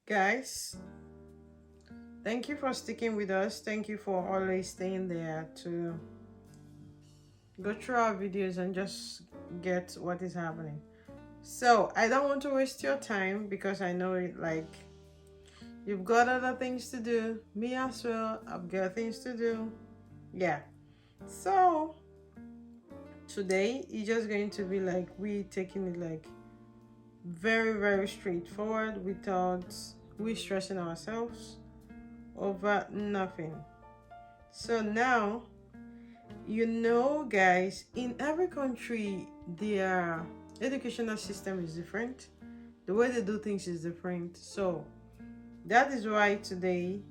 Guys, thank you for sticking with us. Thank you for always staying there to go through our videos and just get what is happening. So, I don't want to waste your time because I know it like you've got other things to do. Me as well, I've got things to do. Yeah. So, today it's just going to be like we taking it like very straightforward without we stressing ourselves over nothing. So now, guys, in every country, their educational system is different. The way they do things is different. So that is why today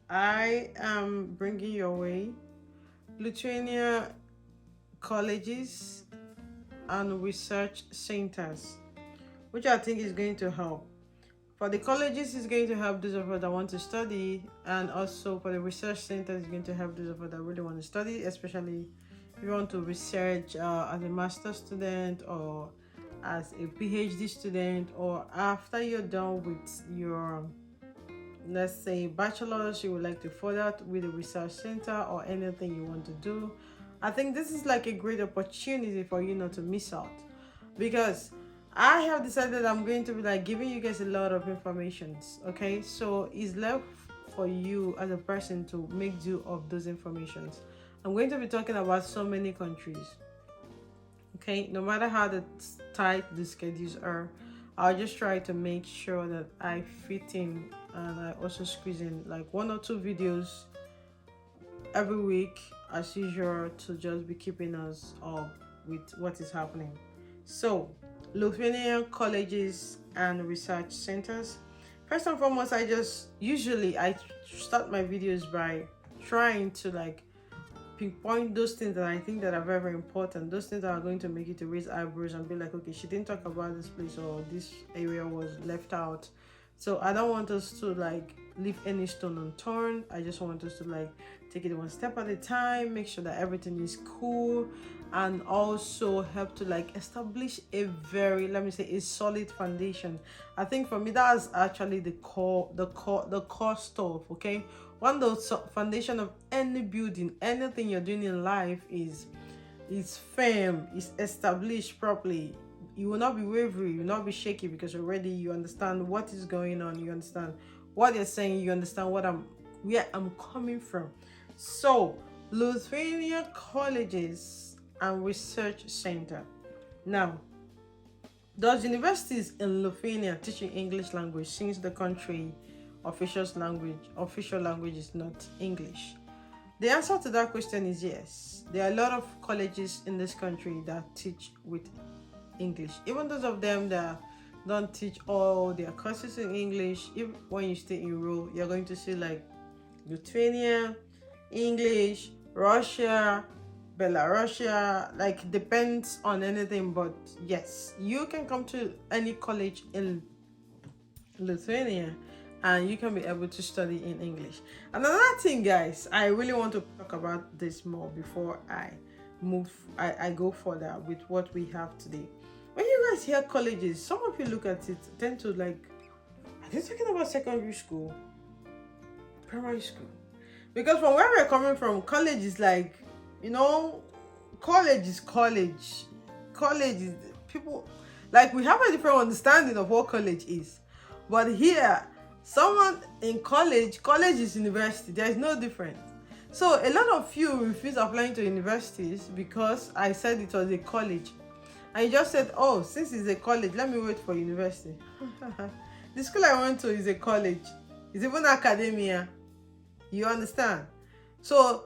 I am bringing your way Lithuania colleges and research centers, which I think is going to help. For the colleges, it's going to help those of us that want to study, and also for the research centers, it's going to help those of us that really want to study, especially if you want to research as a master student or as a PhD student, or after you're done with your, let's say, bachelor's, you would like to further with a research center or anything you want to do. I think this is like a great opportunity for you not to miss out, because I have decided I'm going to be like giving you guys a lot of informations. Okay, so it's left for you as a person to make do of those informations. I'm going to be talking about so many countries. Okay, no matter how tight the schedules are, I'll just try to make sure that I fit in, and I also squeeze in like 1 or 2 videos every week as usual to just be keeping us up with what is happening. So, Lithuanian colleges and research centers. First and foremost, I start my videos by trying to like pinpoint those things that I think that are very important, those things that are going to make you to raise eyebrows and be like, okay, she didn't talk about this place, or this area was left out. So I don't want us to like leave any stone unturned. I just want us to like take it one step at a time, make sure that everything is cool, and also help to like establish a very, let me say, a solid foundation. I think for me that's actually the core stuff. Okay, one of the foundation of any building, anything you're doing in life is firm, is established properly. You will not be wavering, you will not be shaky, because already you understand what is going on, you understand what they're saying, you understand where I'm coming from. So, Lithuania colleges and research center. Now, does universities in Lithuania teaching English language, since the country official language is not English? The answer to that question is yes. There are a lot of colleges in this country that teach with English. Even those of them that don't teach all their courses in English, if when you stay in row, you're going to see like Lithuania, English, Russia, Belarusia, like depends on anything. But yes, you can come to any college in Lithuania and you can be able to study in English. Another thing, guys, I really want to talk about this more before I go further with what we have today. When you guys hear colleges, some of you look at it, tend to like, are they talking about secondary school, primary school? Because from where we're coming from, college is like, college is college. College is, people, like, we have a different understanding of what college is. But here, someone in college is university. There is no difference. So a lot of you refuse applying to universities because I said it was a college. And you just said, oh, since it's a college, let me wait for university. The school I went to is a college. It's even academia. You understand? So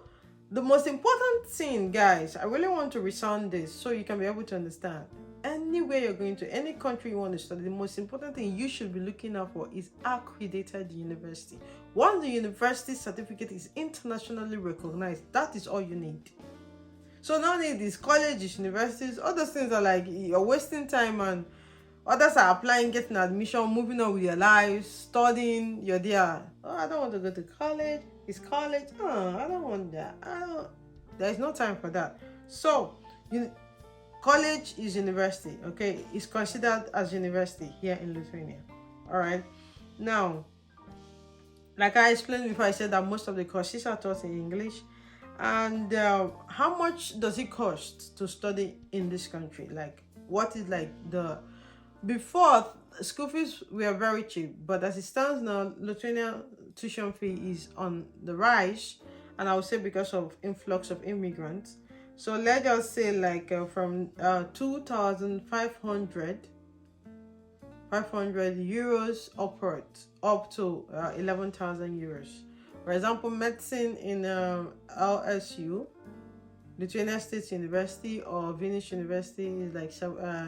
the most important thing, guys, I really want to resound this so you can be able to understand. Anywhere you're going to, any country you want to study, the most important thing you should be looking out for is accredited university. Once the university certificate is internationally recognized, that is all you need. So no need these colleges, universities, all those things are like you're wasting time, and others are applying, getting admission, moving on with their lives, studying. You're there. Oh, I don't want to go to college. It's college. Oh, I don't want that. There's no time for that. So, college is university. Okay, it's considered as university here in Lithuania. All right. Now, like I explained before, I said that most of the courses are taught in English. And how much does it cost to study in this country? Like, what is like the before school fees were very cheap, but as it stands now, Lithuania tuition fee is on the rise, and I would say because of influx of immigrants. So let's just say like from 2,500 euros upwards up to 11,000 euros. For example, medicine in LSU, Lithuania State University or Vilnius University is like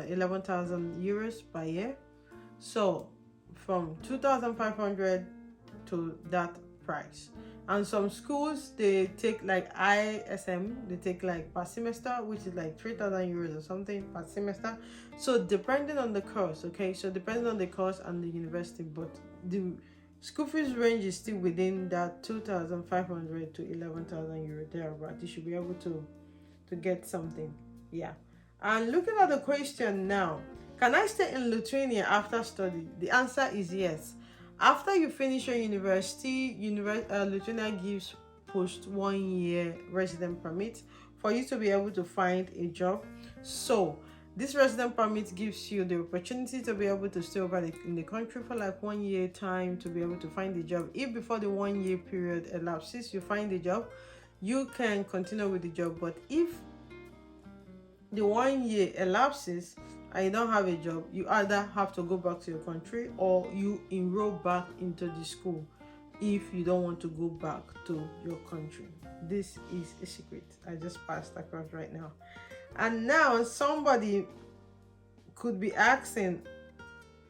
11,000 euros per year. So from 2,500 to that price. And some schools, they take like ISM, they take like per semester, which is like 3,000 euros or something per semester. So depending on the course, okay? So depending on the course and the university, but the school fees range is still within that 2,500 to 11,000 euro there, but you should be able to get something. Yeah. And looking at the question now, can I stay in Lithuania after study? The answer is yes. After you finish your university, Lithuania gives post 1 year resident permit for you to be able to find a job. So this resident permit gives you the opportunity to be able to stay over in the country for like 1 year time to be able to find a job. If before the 1 year period elapses, you find a job, you can continue with the job. But if the 1 year elapses and you don't have a job, you either have to go back to your country or you enroll back into the school if you don't want to go back to your country. This is a secret I just passed across right now. And now somebody could be asking,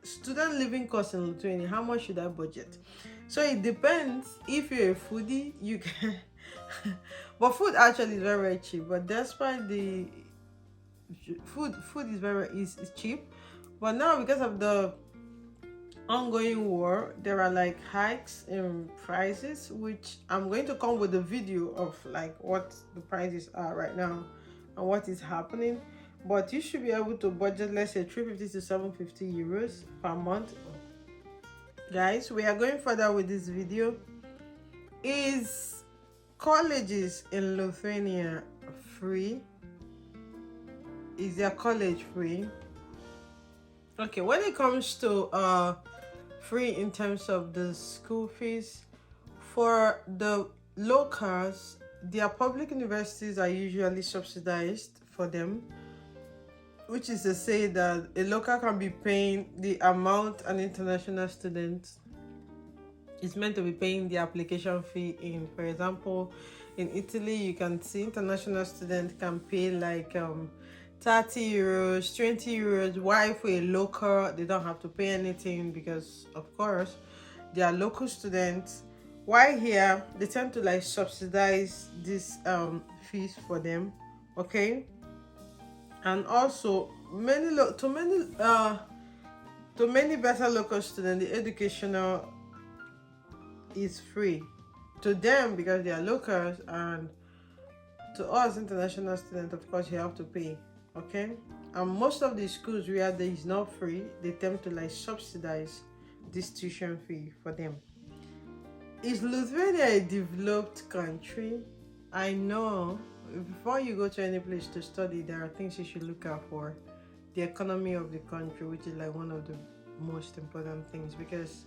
student living cost in Lithuania, how much should I budget? So it depends. If you're a foodie, you can but food actually is very, very cheap. But despite the food is cheap, but now because of the ongoing war, there are like hikes in prices, which I'm going to come with a video of like what the prices are right now and what is happening. But you should be able to budget, let's say 350 to 750 euros per month. Guys, we are going further with this video. Is colleges in Lithuania free? Is their college free? Okay, when it comes to free in terms of the school fees, for the locals, their public universities are usually subsidized for them, which is to say that a local can be paying the amount an international student is meant to be paying the application fee in. For example, in Italy, you can see international students can pay like 30 euros, 20 euros. Why for a local, they don't have to pay anything because, of course, they are local students. Why here, they tend to like subsidize these fees for them, okay? And also, to many better local students, the educational is free to them because they are locals, and to us international students, of course, you have to pay. Okay, and most of the schools where there is not free, they tend to like subsidize this tuition fee for them. Is Lithuania a developed country? I know before you go to any place to study, there are things you should look out for. The economy of the country, which is like one of the most important things, because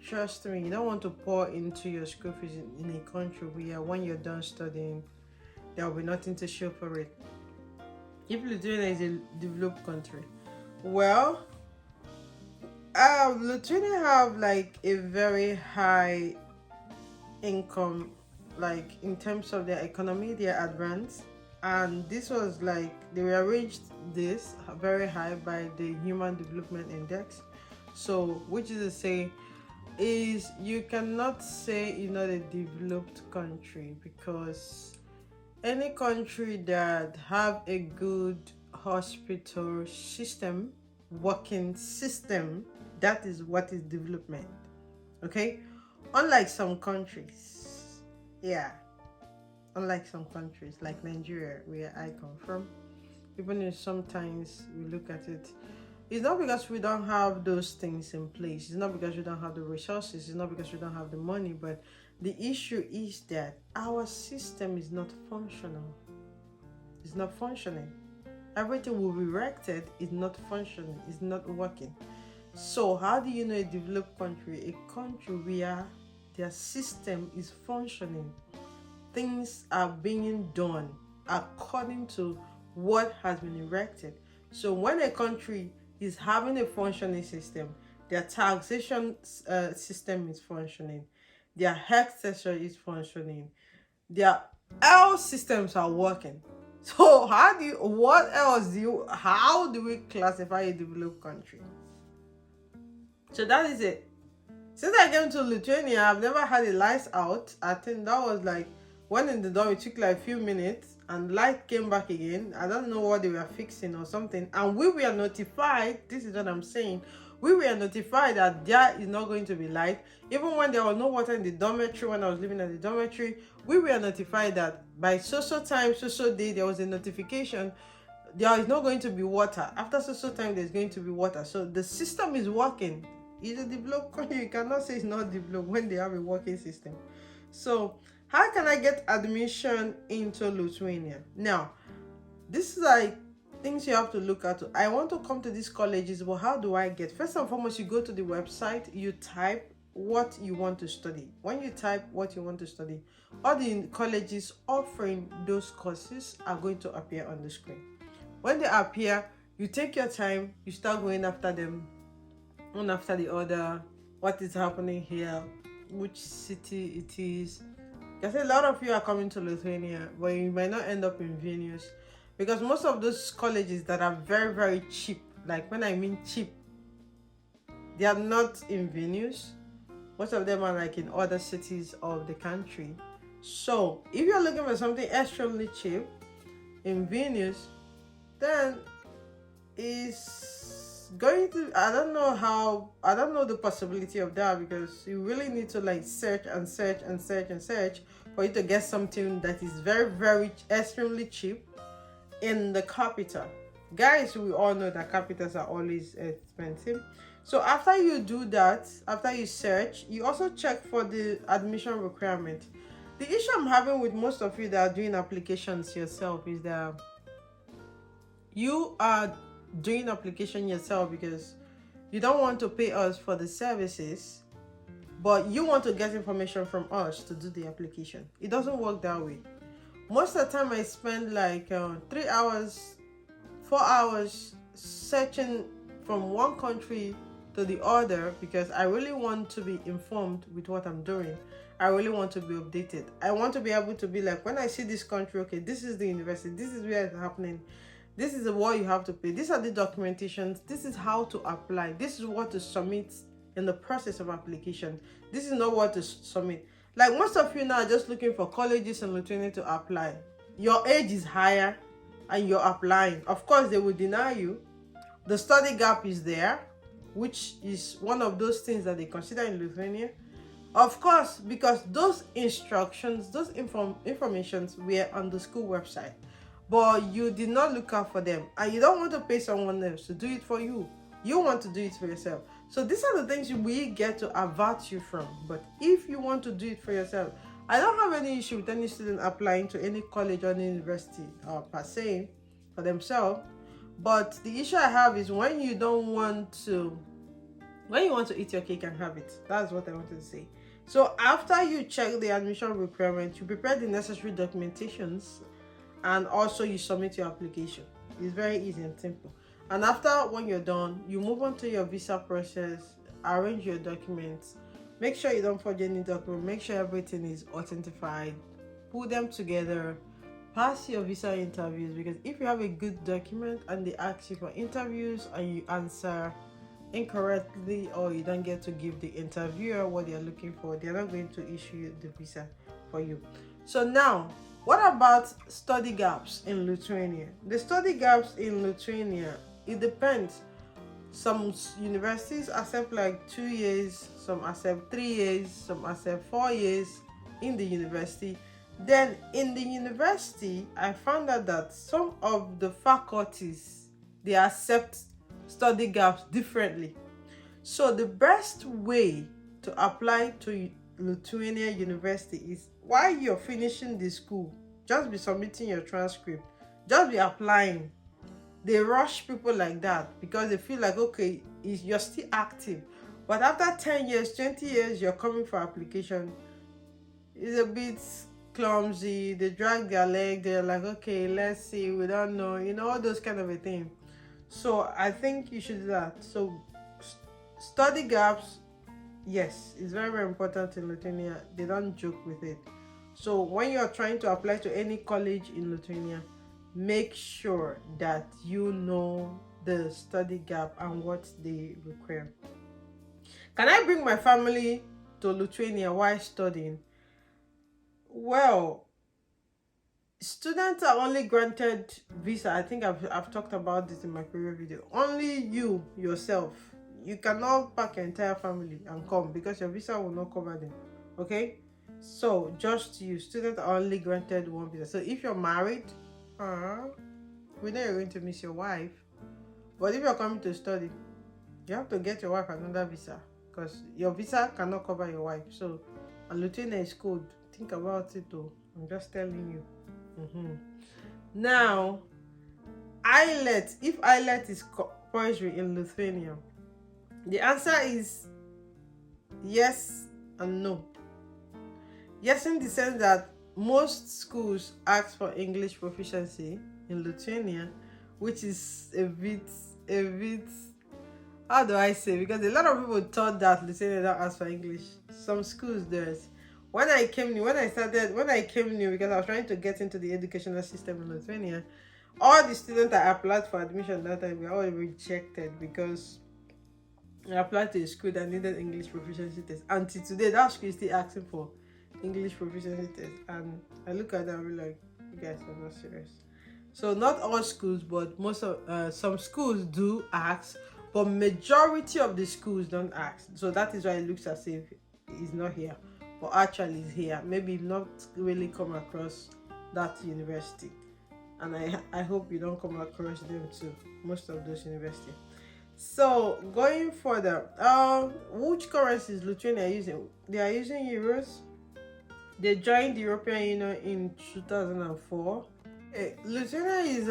trust me, you don't want to pour into your school fees in a country where when you're done studying, there will be nothing to show for it. If Lithuania is a developed country, well, Lithuania have like a very high income, like in terms of their economy, they are advanced, and this was like they were arranged this very high by the Human Development Index. So, which is to say, is you cannot say you're not a developed country, because any country that have a good hospital system, working system, that is what is development. Okay, unlike some countries, unlike some countries like Nigeria, where I come from, even if sometimes we look at it, it's not because we don't have those things in place. It's not because we don't have the resources. It's not because we don't have the money. But the issue is that our system is not functional. It's not functioning. Everything we've erected is not functioning. It's not working. So how do you know a developed country? A country where their system is functioning. Things are being done according to what has been erected. So when a country is having a functioning system, their taxation system is functioning, their health sector is functioning, their health systems are working. So how do we classify a developed country? So that is it. Since I came to Lithuania, I've never had the lights out. I think that was like, went in the door, it took like a few minutes and light came back again. I don't know what they were fixing or something. And we were notified, this is what I'm saying, we were notified that there is not going to be light. Even when there was no water in the dormitory, when I was living at the dormitory, we were notified that by so time, so day, there was a notification there is not going to be water. After so time, there's going to be water. So the system is working. It's a developed country. You cannot say it's not developed when they have a working system. So how can I get admission into Lithuania? Now, this is like things you have to look at. I want to come to these colleges, but how do I get? First and foremost, you go to the website, you type what you want to study. When you type what you want to study, all the colleges offering those courses are going to appear on the screen. When they appear, you take your time, you start going after them, one after the other. What is happening here, which city it is. Because a lot of you are coming to Lithuania, but you might not end up in Vilnius, because most of those colleges that are very, very cheap, like when I mean cheap, they are not in Vilnius. Most of them are like in other cities of the country. So if you're looking for something extremely cheap in Vilnius, then it's going to, I don't know the possibility of that, because you really need to like search for you to get something that is very, very extremely cheap in the capital. Guys, we all know that capitals are always expensive. So after you do that, after you search, you also check for the admission requirement. The issue I'm having with most of you that are doing applications yourself is that you are doing application yourself because you don't want to pay us for the services, but you want to get information from us to do the application. It doesn't work that way. Most of the time I spend like 3 hours, 4 hours searching from one country to the other, because I really want to be informed with what I'm doing. I really want to be updated. I want to be able to be like, when I see this country, okay, this is the university, this is where it's happening, this is what you have to pay, these are the documentations, this is how to apply, this is what to submit in the process of application, this is not what to submit. Like most of you now are just looking for colleges in Lithuania to apply. Your age is higher and you're applying. Of course, they will deny you. The study gap is there, which is one of those things that they consider in Lithuania. Of course, because those instructions, those informations were on the school website, but you did not look out for them, and you don't want to pay someone else to do it for you. You want to do it for yourself. So these are the things we get to avert you from. But if you want to do it for yourself, I don't have any issue with any student applying to any college or any university per se for themselves. But the issue I have is when you want to eat your cake and have it. That's what I wanted to say. So after you check the admission requirements, you prepare the necessary documentations, and also you submit your application. It's very easy and simple. And after, when you're done, you move on to your visa process, arrange your documents, make sure you don't forge any document, make sure everything is authenticated, put them together, pass your visa interviews, because if you have a good document and they ask you for interviews and you answer incorrectly, or you don't get to give the interviewer what they're looking for, they're not going to issue the visa for you. So now, what about study gaps in Lithuania? The study gaps in Lithuania, it depends. Some universities accept like 2 years, some accept 3 years, some accept 4 years in the university. Then in the university, I found out that some of the faculties, they accept study gaps differently. So the best way to apply to Lithuania University is while you're finishing the school, just be submitting your transcript, just be applying. They rush people like that because they feel like, okay, you're still active. But after 10 years, 20 years, you're coming for application. It's a bit clumsy. They drag their leg. They're like, okay, let's see. We don't know. All those kind of a thing. So I think you should do that. So study gaps, yes, it's very, very important in Lithuania. They don't joke with it. So when you're trying to apply to any college in Lithuania, make sure that you know the study gap and what they require. Can I bring my family to Lithuania while studying? Well, students are only granted visa. I think I've talked about this in my previous video. Only you yourself. You cannot pack your entire family and come because your visa will not cover them. Okay? So just you. Students are only granted one visa. So if you're married, we know you're going to miss your wife. But if you're coming to study, you have to get your wife another visa because your visa cannot cover your wife. So, and Lithuania is cold. Think about it though. I'm just telling you. Now, Alytus. If Alytus is compulsory in Lithuania, the answer is yes and no. Yes, in the sense that most schools ask for English proficiency in Lithuania, which is a bit, how do I say? Because a lot of people thought that Lithuania don't ask for English. Some schools does. When I came new, because I was trying to get into the educational system in Lithuania, all the students that applied for admission that time were all rejected because I applied to a school that needed English proficiency test. Until today, that school is still asking for English proficiency test, and I look at them and be like, you guys are not serious. So not all schools, but most of some schools do ask, but majority of the schools don't ask. So that is why it looks as if it's not here, but actually it's here. Maybe not really come across that university, and I hope you don't come across them too. Most of those universities. So going further, which currencies Lithuania using? They are using euros. They joined the European Union in 2004. Lithuania is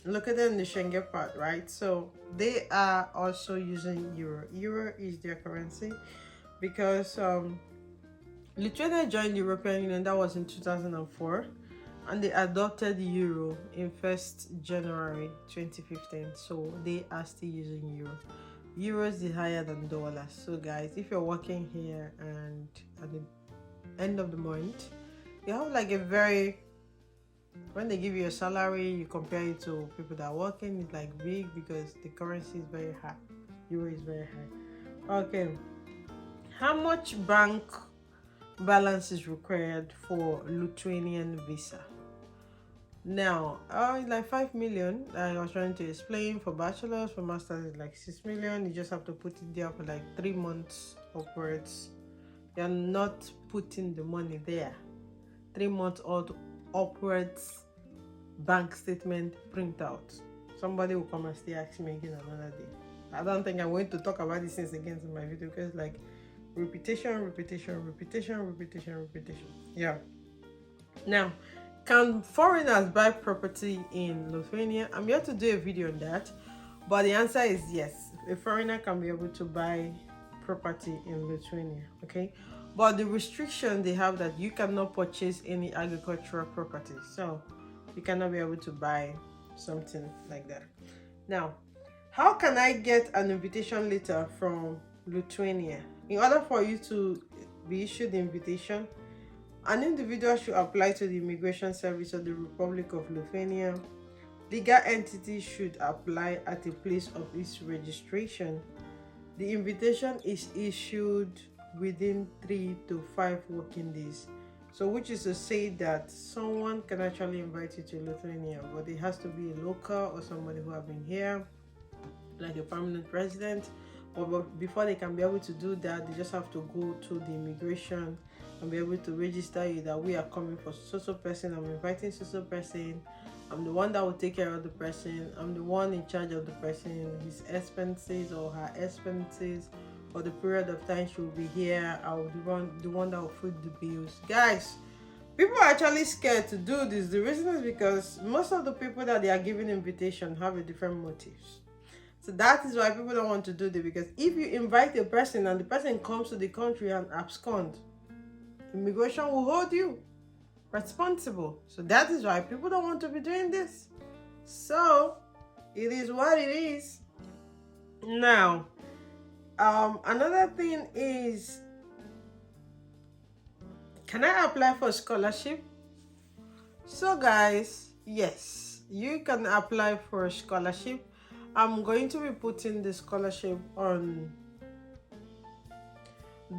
located in the Schengen part, right? So they are also using euro. Euro is their currency because Lithuania joined the European Union. That was in 2004, and they adopted euro in 1st January 2015. So they are still using euro. Euros is higher than dollars. So guys, if you're working here and at the end of the month, you have like a very, when they give you a salary, you compare it to people that are working, it's like big because the currency is very high. Euro is very high. Okay, how much bank balance is required for Lithuanian visa? Now, it's like 5 million. I was trying to explain. For bachelor's, for master's, it's like 6 million. You just have to put it there for like 3 months upwards. You're not putting the money there. 3 months old upwards bank statement printout. Somebody will come and still ask me again another day. I don't think I'm going to talk about these things again in my video because like repetition. Yeah. Now, can foreigners buy property in Lithuania? I'm here to do a video on that, but the answer is yes. A foreigner can be able to buy property in Lithuania, okay? But the restriction they have that you cannot purchase any agricultural property, so you cannot be able to buy something like that. Now, how can I get an invitation letter from Lithuania? In order for you to be issued the invitation, an individual should apply to the Immigration Service of the Republic of Lithuania. Legal entity should apply at a place of its registration. The invitation is issued within 3 to 5 working days. So which is to say that someone can actually invite you to Lithuania, but it has to be a local or somebody who have been here, like a permanent resident. But before they can be able to do that, they just have to go to the immigration and be able to register you that we are coming for so person, I'm inviting so person, I'm the one that will take care of the person. I'm the one in charge of the person, his expenses or her expenses, for the period of time she will be here. I will be the one that will foot the bills. Guys, people are actually scared to do this. The reason is because most of the people that they are giving invitation have a different motives. So that is why people don't want to do this, because if you invite a person and the person comes to the country and abscond, immigration will hold you responsible. So that is why people don't want to be doing this. So it is what it is. Now, another thing is, can I apply for scholarship? So guys, yes, you can apply for a scholarship. I'm going to be putting the scholarship on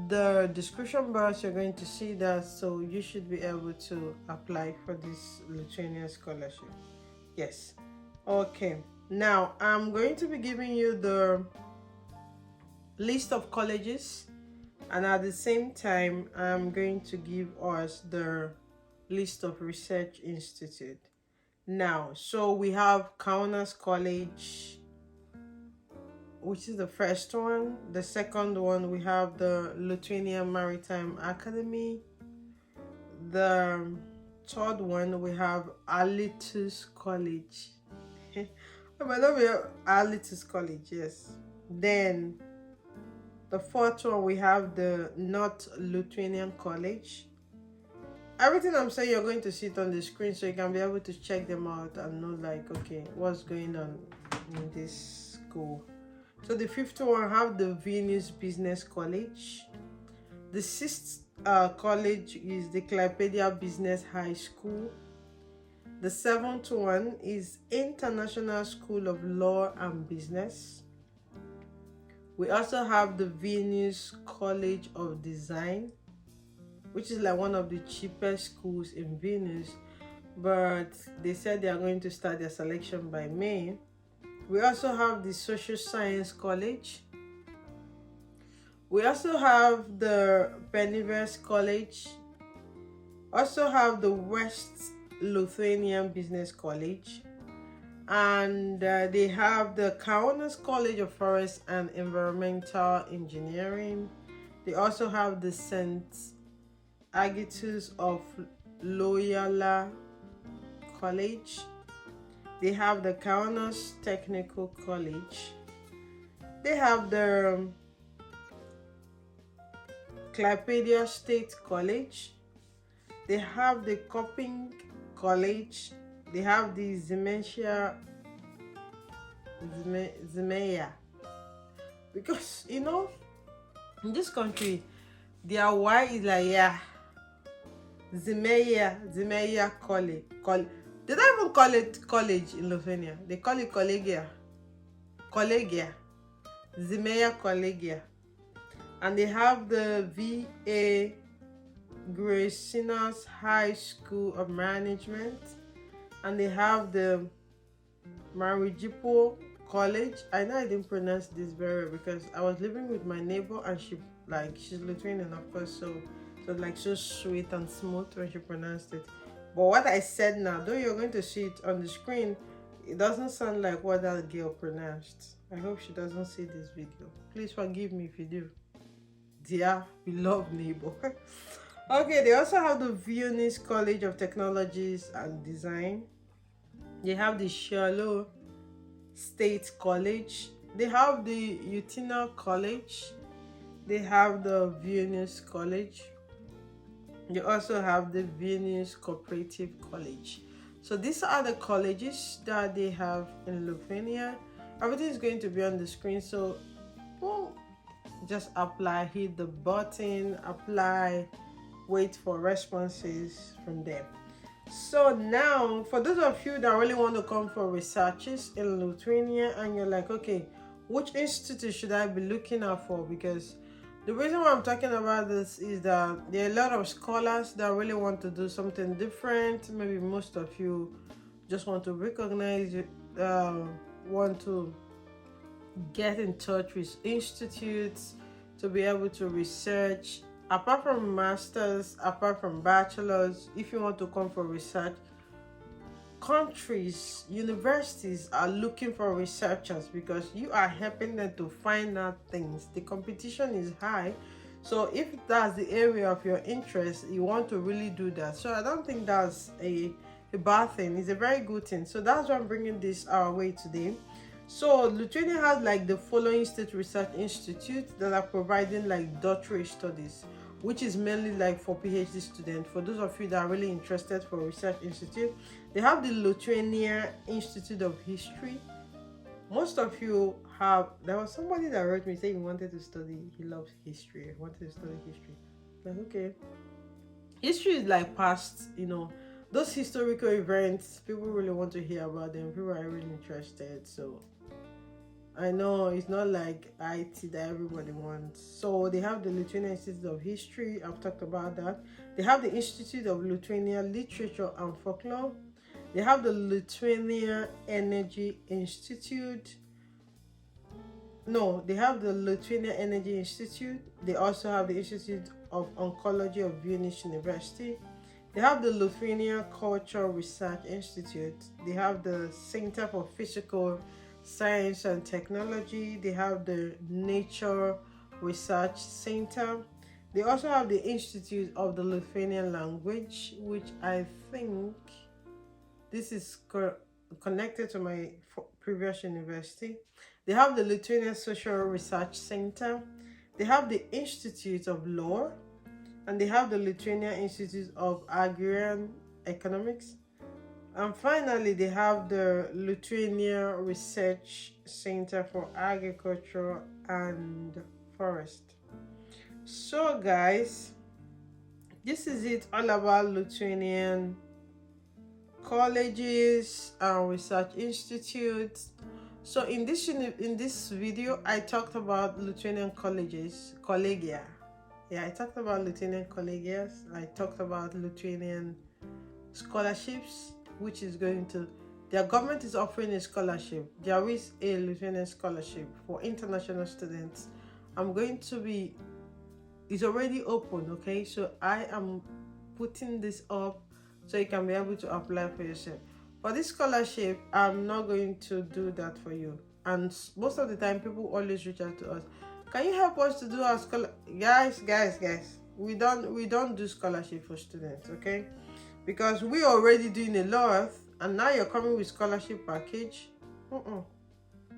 the description box. You're going to see that, so you should be able to apply for this Lithuanian scholarship. Yes. Okay, now I'm going to be giving you the list of colleges, and at the same time I'm going to give us the list of research institute. Now, so we have Kaunas College, which is the first one. The second one, we have the Lithuanian Maritime Academy. The third one, we have Alytus College. I might not be Alytus College, yes. Then the fourth one, we have the North Lithuanian College. Everything I'm saying, you're going to see it on the screen, so you can be able to check them out and know, like, okay, what's going on in this school. So the fifth one, have the Vilnius Business College. The sixth college is the Klaipėda Business High School. The seventh one is International School of Law and Business. We also have the Vilnius College of Design, which is like one of the cheapest schools in Vilnius, but they said they are going to start their selection by May. We also have the Social Science College. We also have the Panevėzys College. Also have the West Lithuanian Business College. And they have the Kaunas College of Forest and Environmental Engineering. They also have the St. Alytus of Loyola College. They have the Kaunas Technical College. They have the Klaipėda State College. They have the Kolping College. They have the Zemaitija. Because, you know, in this country, their Y is like, yeah, Zemaitija College. They don't even call it college in Lithuania. They call it Collegia. Zemaitija Collegia. And they have the VA Graičiūnas High School of Management. And they have the Marijampolė College. I know I didn't pronounce this very well because I was living with my neighbor and she's Lithuanian, of course, so like so sweet and smooth when she pronounced it. But what I said now, though you're going to see it on the screen, it doesn't sound like what that girl pronounced. I hope she doesn't see this video. Please forgive me if you do, dear beloved neighbor. Okay, they also have the Vilnius College of Technologies and Design. They have the Siauliai State College. They have the Utena College. They have the Vilnius College. They also have the Vilnius Co-operative College. So these are the colleges that they have in Lithuania. Everything is going to be on the screen, so just apply, hit the button, apply, wait for responses from them. So now, for those of you that really want to come for researches in Lithuania and you're like, okay, which institute should I be looking out for? Because the reason why I'm talking about this is that there are a lot of scholars that really want to do something different. Maybe most of you just want to recognize it, want to get in touch with institutes to be able to research. Apart from masters, apart from bachelors, if you want to come for research, countries, universities are looking for researchers because you are helping them to find out things. The competition is high, so if that's the area of your interest, you want to really do that. So I don't think that's a bad thing. It's a very good thing. So that's why I'm bringing this our way today. So Lithuania has like the following state research institutes that are providing like doctorate studies, which is mainly like for PhD students. For those of you that are really interested for research institute, they have the Lithuanian Institute of History. Most of you have, there was somebody that wrote me saying he wanted to study, he loves history, wanted to study history. Like, okay. History is like past, you know, those historical events, people really want to hear about them, people are really interested. So I know it's not like IT that everybody wants. So they have the Lithuanian Institute of History, I've talked about that. They have the Institute of Lithuanian Literature and Folklore. They have the Lithuanian Energy Institute. No, they have the Lithuanian Energy Institute. They also have the Institute of Oncology of Vilnius University. They have the Lithuanian Cultural Research Institute. They have the Center for Physical Science and Technology. They have the Nature Research Center. They also have the Institute of the Lithuanian Language, which I think this is connected to my previous university. They have the Lithuanian Social Research Center. They have the Institute of Law, and they have the Lithuanian Institute of Agrarian Economics. And finally, they have the Lithuania Research Center for Agriculture and Forest. So guys, this is it all about Lithuanian colleges and research institutes. So in this video, I talked about Lithuanian colleges, collegia. Yeah, I talked about Lithuanian collegias. I talked about Lithuanian scholarships, which is going to, their government is offering a scholarship. There is a Lithuanian scholarship for international students. I'm going to be, it's already open, okay? So I am putting this up so you can be able to apply for yourself. For this scholarship, I'm not going to do that for you. And most of the time, people always reach out to us. Can you help us to do our scholarship? Guys, we don't do scholarship for students, okay? Because we're already doing a lot, and now you're coming with scholarship package.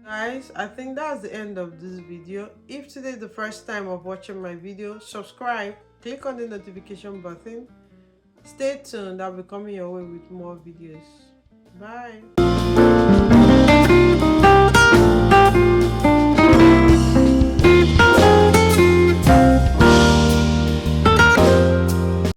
Guys, I think that's the end of this video. If today is the first time of watching my video, subscribe, click on the notification button. Stay tuned, I'll be coming your way with more videos. Bye.